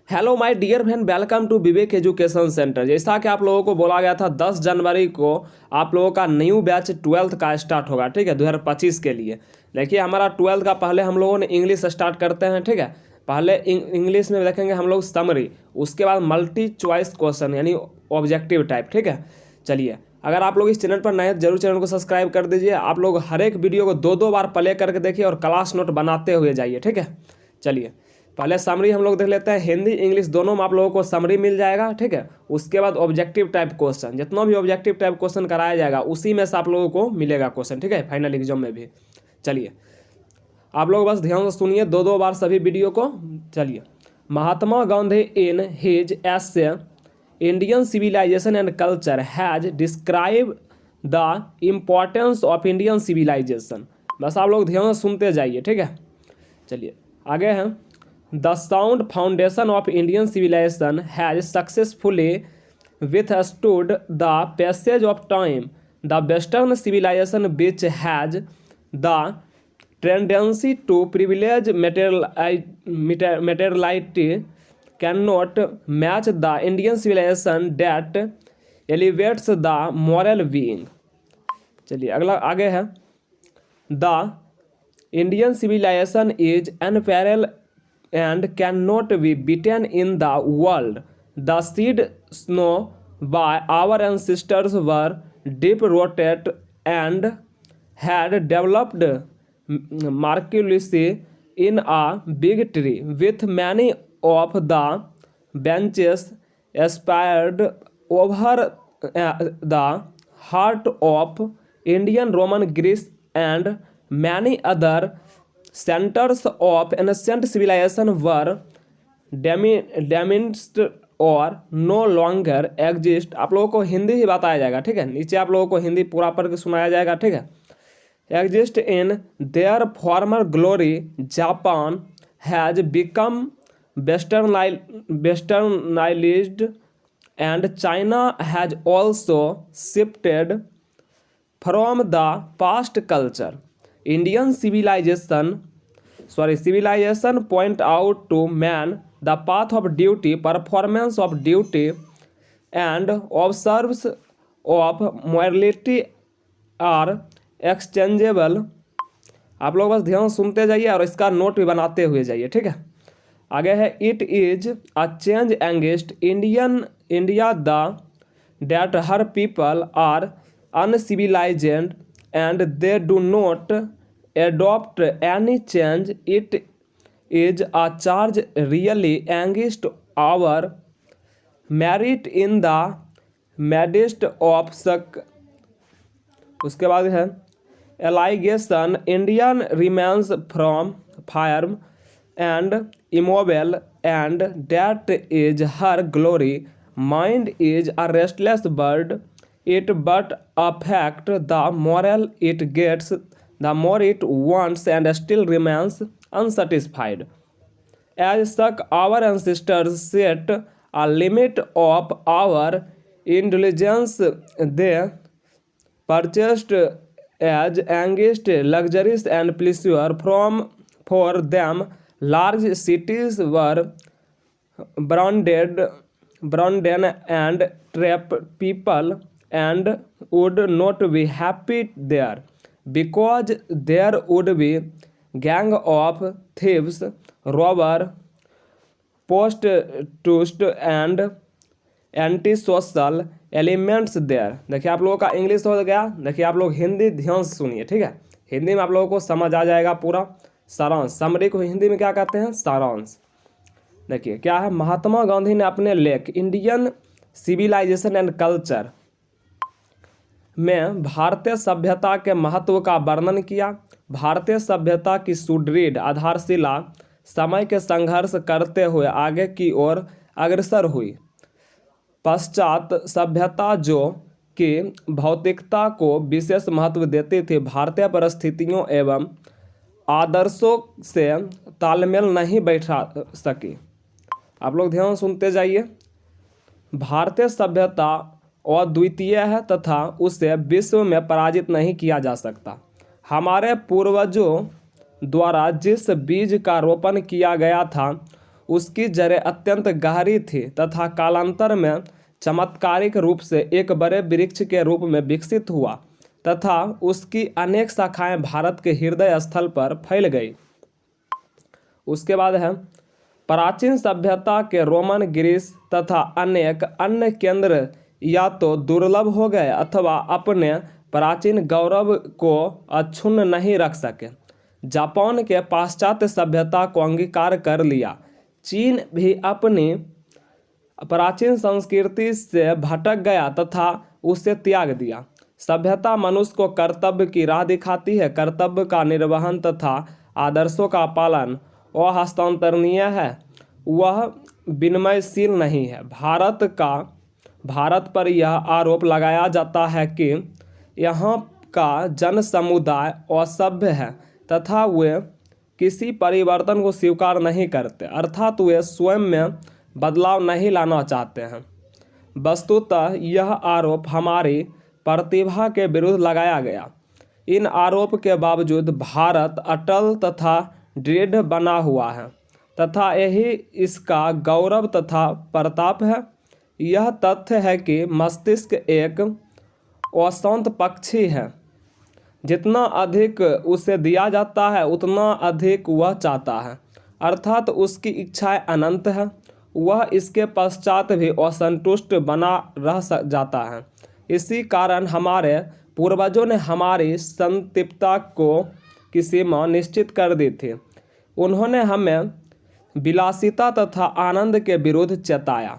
Hello my dear friend, welcome to Vivek education centre. जैसा कि आप लोगों को बोला गया था 10 जनवरी को आप लोगों का न्यू बैच 12th का स्टार्ट होगा, ठीक है, 2025 के लिए। देखिए हमारा 12th का पहले हम लोगों ने इंग्लिश स्टार्ट करते हैं, ठीक है। पहले इंग्लिश में देखेंगे हम लोग समरी, उसके बाद मल्टी चॉइस क्वेश्चन यानी ऑब्जेक्टिव टाइप, ठीक है। चलिए, अगर आप लोग इस चैनल पर नए हैं जरूर चैनल को सब्सक्राइब कर दीजिए। आप लोग हर एक वीडियो को दो दो बार प्ले करके देखिए और क्लास नोट बनाते हुए जाइए, ठीक है। चलिए, पहले समरी हम लोग देख लेते हैं। हिंदी इंग्लिश दोनों में आप लोगों को समरी मिल जाएगा, ठीक है। उसके बाद ऑब्जेक्टिव टाइप क्वेश्चन, जितना भी ऑब्जेक्टिव टाइप क्वेश्चन कराया जाएगा उसी में से आप लोगों को मिलेगा क्वेश्चन, ठीक है, फाइनल एग्जाम में भी। चलिए, आप लोग बस ध्यान से सुनिए दो दो बार सभी वीडियो को। चलिए, Mahatma Gandhi in his essay Indian civilisation and culture has describe the importance of Indian civilisation. बस आप लोग ध्यान से सुनते जाइए, ठीक है। चलिए, आगे हैं। The sound foundation of Indian civilization has successfully withstood the passage of time. The Western civilization, which has the tendency to privilege materiality, cannot match the Indian civilization that elevates the moral being. चलिए अगला आगे है। The Indian civilization is unparalleled and cannot be beaten in the world. The seed sown by our ancestors were deep rooted and had developed miraculously in a big tree, with many of the branches aspired over the heart of Indian, Roman, Greece, and many other centers of ancient civilization were diminished और no longer exist। आप लोगों को हिंदी ही बताया जाएगा, ठीक है। नीचे आप लोगों को हिंदी पूरा पढ़ के सुनाया जाएगा, ठीक है। exist in their former glory, Japan has become westernized and China has also shifted from the past culture. Indian civilization point out to man the path of duty, performance of duty, and observes of morality are exchangeable। आप लोग बस ध्यान सुनते जाइए और इसका note भी बनाते हुए जाइए, ठीक है। आगे है। It is a change against India the date her people are uncivilized and they do not adopt any change. It is a charge really against our merit in the midst of such। उसके बाद है allegation Indian remains from firm and immobile and that is her glory. Mind is a restless bird, it but affect the moral it gets, the more it wants and still remains unsatisfied. As such, our ancestors set a limit of our indulgence. They purchased as angst luxuries and pleasure from for them. Large cities were branded and trapped people and would not be happy there because there would be gang of thieves, robber, prostitutes and antisocial elements there। देखिए आप लोगों का English हो गया। देखिए आप लोग हिंदी ध्यान से सुनिए, ठीक है। हिंदी में आप लोगों को समझ आ जाएगा पूरा सारांश। समरी को हिंदी में क्या कहते हैं? सारांश। देखिए क्या है। महात्मा गांधी ने अपने लेख इंडियन सिविलाइजेशन एंड कल्चर में भारतीय सभ्यता के महत्व का वर्णन किया। भारतीय सभ्यता की सुदृढ़ आधारशिला समय के संघर्ष करते हुए आगे की ओर अग्रसर हुई। पश्चात सभ्यता जो कि भौतिकता को विशेष महत्व देती थी, भारतीय परिस्थितियों एवं आदर्शों से तालमेल नहीं बैठा सकी। आप लोग ध्यान सुनते जाइए। भारतीय सभ्यता अद्वितीय है तथा उसे विश्व में पराजित नहीं किया जा सकता। हमारे पूर्वजों द्वारा जिस बीज का रोपण किया गया था उसकी जड़ें अत्यंत गहरी थी तथा कालांतर में चमत्कारिक रूप से एक बड़े वृक्ष के रूप में विकसित हुआ तथा उसकी अनेक शाखाएं भारत के हृदय स्थल पर फैल गई। उसके बाद है प्राचीन सभ्यता के रोमन, ग्रीस तथा अनेक अन्य केंद्र या तो दुर्लभ हो गए अथवा अपने प्राचीन गौरव को अक्षुण्ण नहीं रख सके। जापान के पाश्चात्य सभ्यता को अंगीकार कर लिया। चीन भी अपनी प्राचीन संस्कृति से भटक गया तथा उसे त्याग दिया। सभ्यता मनुष्य को कर्तव्य की राह दिखाती है। कर्तव्य का निर्वहन तथा आदर्शों का पालन अहस्तांतरणीय है, वह विनिमयशील नहीं है। भारत पर यह आरोप लगाया जाता है कि यहाँ का जन समुदाय असभ्य है तथा वे किसी परिवर्तन को स्वीकार नहीं करते, अर्थात वे स्वयं में बदलाव नहीं लाना चाहते हैं। वस्तुतः यह आरोप हमारी प्रतिभा के विरुद्ध लगाया गया। इन आरोप के बावजूद भारत अटल तथा दृढ़ बना हुआ है तथा यही इसका गौरव तथा प्रताप है। यह तथ्य है कि मस्तिष्क एक अशांत पक्षी है। जितना अधिक उसे दिया जाता है उतना अधिक वह चाहता है, अर्थात उसकी इच्छाएं अनंत है। वह इसके पश्चात भी असंतुष्ट बना रह जाता है। इसी कारण हमारे पूर्वजों ने हमारी संतृप्तता को की सीमा निश्चित कर दी थी। उन्होंने हमें विलासिता तथा आनंद के विरुद्ध चेताया।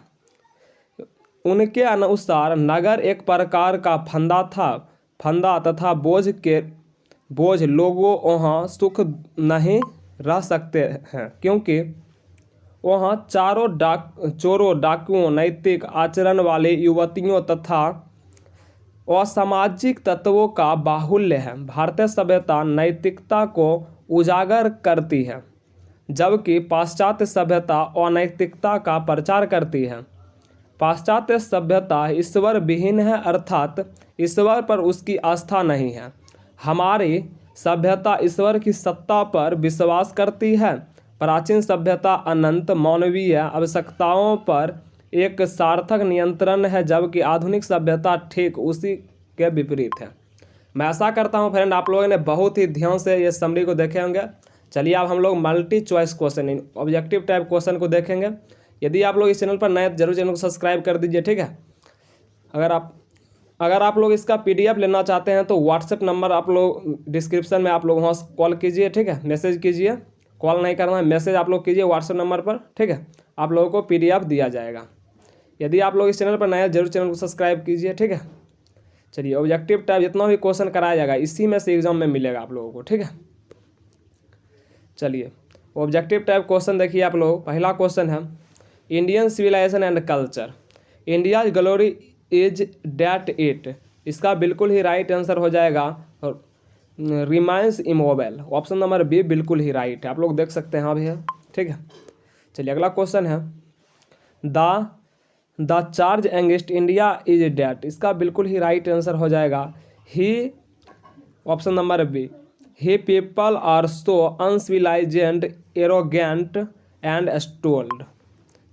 उनके अनुसार नगर एक प्रकार का फंदा तथा बोझ लोगों वहाँ सुख नहीं रह सकते हैं, क्योंकि वहाँ चोरों, डाकुओं, नैतिक आचरण वाली युवतियों तथा असामाजिक तत्वों का बाहुल्य है। भारतीय सभ्यता नैतिकता को उजागर करती है, जबकि पाश्चात्य सभ्यता अनैतिकता का प्रचार करती है। पाश्चात्य सभ्यता ईश्वर विहीन है, अर्थात ईश्वर पर उसकी आस्था नहीं है। हमारी सभ्यता ईश्वर की सत्ता पर विश्वास करती है। प्राचीन सभ्यता अनंत मानवीय आवश्यकताओं पर एक सार्थक नियंत्रण है, जबकि आधुनिक सभ्यता ठीक उसी के विपरीत है। मैं आशा करता हूं फ्रेंड आप लोगों ने बहुत ही ध्यान से ये समरी को देखे होंगे। चलिए अब हम लोग multi choice question, objective type question को देखेंगे। यदि आप लोग इस चैनल पर नए जरूर चैनल को सब्सक्राइब कर दीजिए, ठीक है। अगर आप लोग इसका PDF लेना चाहते हैं तो व्हाट्सएप नंबर आप लोग डिस्क्रिप्शन में आप लोग वहाँ कॉल कीजिए, ठीक है। मैसेज कीजिए, कॉल नहीं करना है, मैसेज आप लोग कीजिए व्हाट्सएप नंबर पर, ठीक है। आप लोगों को PDF दिया जाएगा। यदि आप लोग इस चैनल पर नए जरूर चैनल को सब्सक्राइब कीजिए, ठीक है। चलिए ऑब्जेक्टिव टाइप जितना भी क्वेश्चन कराया जाएगा इसी में से एग्जाम में मिलेगा आप लोगों को, ठीक है। चलिए ऑब्जेक्टिव टाइप क्वेश्चन देखिए आप लोग। पहला क्वेश्चन है Indian civilisation and culture, India's glory is that it. इसका बिल्कुल ही राइट आंसर हो जाएगा remains immobile. Option number B बिल्कुल ही राइट है, आप लोग देख सकते हैं। हाँ भैया, ठीक है। चलिए अगला क्वेश्चन है the charge against India is that. इसका बिल्कुल ही राइट आंसर हो जाएगा ही, option number B, he people are so uncivilised, arrogant and stolid.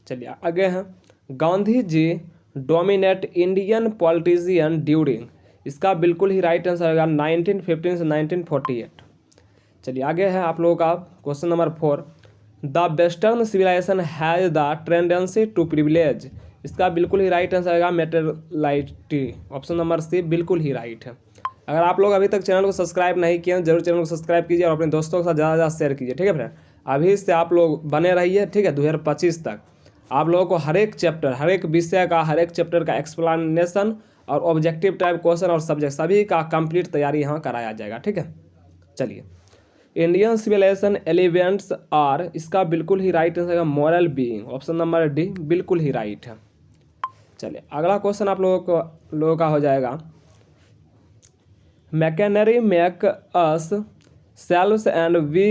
चलिए आगे हैं Gandhi ji dominate Indian politician during. इसका बिल्कुल ही राइट आंसर होगा 1915 से 1948। चलिए आगे है आप लोगों का question number 4, the western civilization has the tendency to privilege. इसका बिल्कुल ही राइट आंसर आएगा मेटेरियलिटी। ऑप्शन नंबर सी बिल्कुल ही राइट है। अगर आप लोग अभी तक चैनल को सब्सक्राइब नहीं किए हैं जरूर चैनल को सब्सक्राइब कीजिए और अपने दोस्तों के साथ ज़्यादा से ज़्यादा शेयर कीजिए, ठीक है फ्रेंड। अभी से आप लोग बने रहिए, ठीक है। 2025 तक आप लोगों को हर एक चैप्टर, हर एक विषय का, हर एक चैप्टर का एक्सप्लेनेशन और ऑब्जेक्टिव टाइप क्वेश्चन और सब्जेक्ट सभी का कंप्लीट तैयारी यहाँ कराया जाएगा, ठीक है। चलिए इंडियन सिविलाइजेशन एलिमेंट्स आर, इसका बिल्कुल ही राइट आंसर है moral being. Option number D बिल्कुल ही राइट है। चलिए अगला क्वेश्चन आप लोगों का हो जाएगा machinery make us selves and we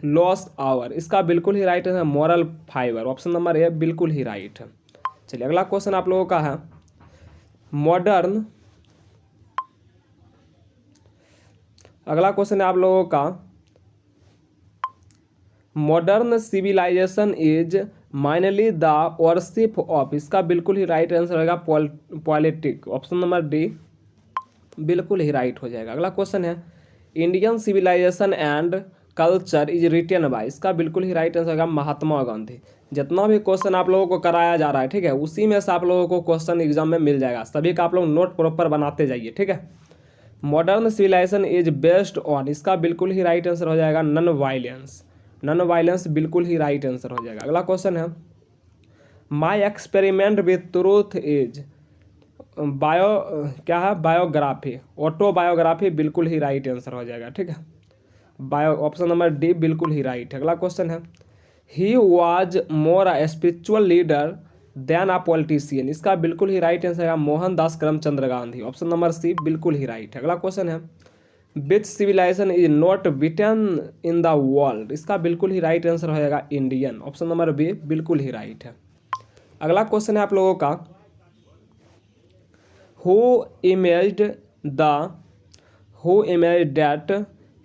loss our. इसका बिल्कुल ही राइट है moral fibre. Option number A बिल्कुल ही राइट है। चलिए अगला क्वेश्चन आप लोगों का है मॉडर्न, अगला क्वेश्चन है आप लोगों का modern civilisation is mainly the worship of, इसका बिल्कुल ही राइट आंसर होगा पॉलिटिक, ऑप्शन नंबर डी बिल्कुल ही राइट हो जाएगा। अगला क्वेश्चन है Indian civilisation and culture is written by, इसका बिल्कुल ही राइट आंसर होगा महात्मा गांधी। जितना भी क्वेश्चन आप लोगों को कराया जा रहा है, ठीक है, उसी में से आप लोगों को क्वेश्चन एग्जाम में मिल जाएगा, सभी का आप लोग नोट प्रॉपर बनाते जाइए, ठीक है। Modern civilisation is based on, इसका बिल्कुल ही राइट आंसर हो जाएगा नॉन वायलेंस, नॉन वायलेंस बिल्कुल ही राइट आंसर हो जाएगा। अगला क्वेश्चन है my experiment with truth is bio, क्या है, बायोग्राफी, ऑटोबायोग्राफी बिल्कुल ही राइट आंसर हो जाएगा, ठीक है। बायो, ऑप्शन नंबर डी बिल्कुल ही राइट है। अगला क्वेश्चन है he was more a spiritual leader than a politician, इसका बिल्कुल ही राइट आंसर है Mohandas Karamchandra Gandhi, option number C बिल्कुल ही राइट है। अगला क्वेश्चन है which civilisation is not beaten in the world, इसका बिल्कुल ही राइट आंसर हो जाएगा इंडियन, ऑप्शन नंबर बी बिल्कुल ही राइट है। अगला क्वेश्चन है आप लोगों का who imaged that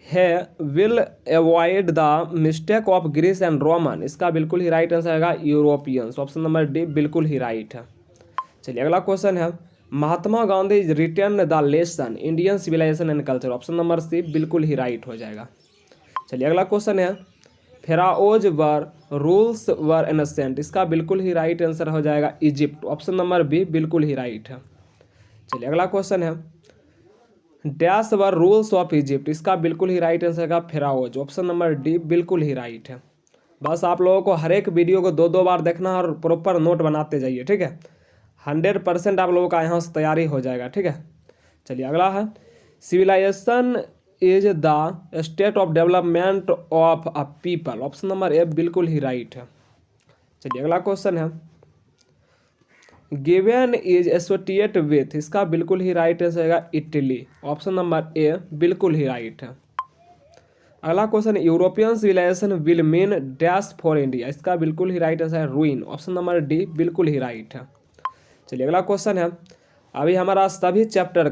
he will avoid the mistake of Greece and Roman, इसका बिल्कुल ही राइट आंसर आएगा यूरोपियंस, ऑप्शन नंबर डी बिल्कुल ही राइट है। चलिए अगला क्वेश्चन है Mahatma Gandhi is return the lesson Indian civilisation and culture, option number C बिल्कुल ही राइट हो जाएगा। चलिए अगला क्वेश्चन है फेराओज वर रूल्स वर इनोसेंट, इसका बिल्कुल ही राइट आंसर हो जाएगा इजिप्ट, ऑप्शन नंबर बी बिल्कुल ही राइट है। चलिए अगला क्वेश्चन है dash were rules of Egypt, इसका बिल्कुल ही राइट आंसर है फेराओज, ऑप्शन नंबर डी बिल्कुल ही राइट है। बस आप लोगों को हर एक वीडियो को 2-2 बार देखना और प्रॉपर नोट बनाते जाइए, ठीक है। 100% आप लोगों का यहाँ से तैयारी हो जाएगा, ठीक है। चलिए अगला है civilization is the state of development of a people, option number A बिल्कुल ही राइट है। चलिए अगला क्वेश्चन है गिवन इज एसोसिएट विथ, इसका बिल्कुल ही राइट आंसर आएगा इटली, ऑप्शन नंबर ए बिल्कुल ही राइट है। अगला question European civilization will mean dash for India, इसका बिल्कुल ही राइट आंसर है रूइन, ऑप्शन नंबर डी बिल्कुल ही राइट है। चलिए अगला क्वेश्चन है अभी हमारा सभी चैप्टर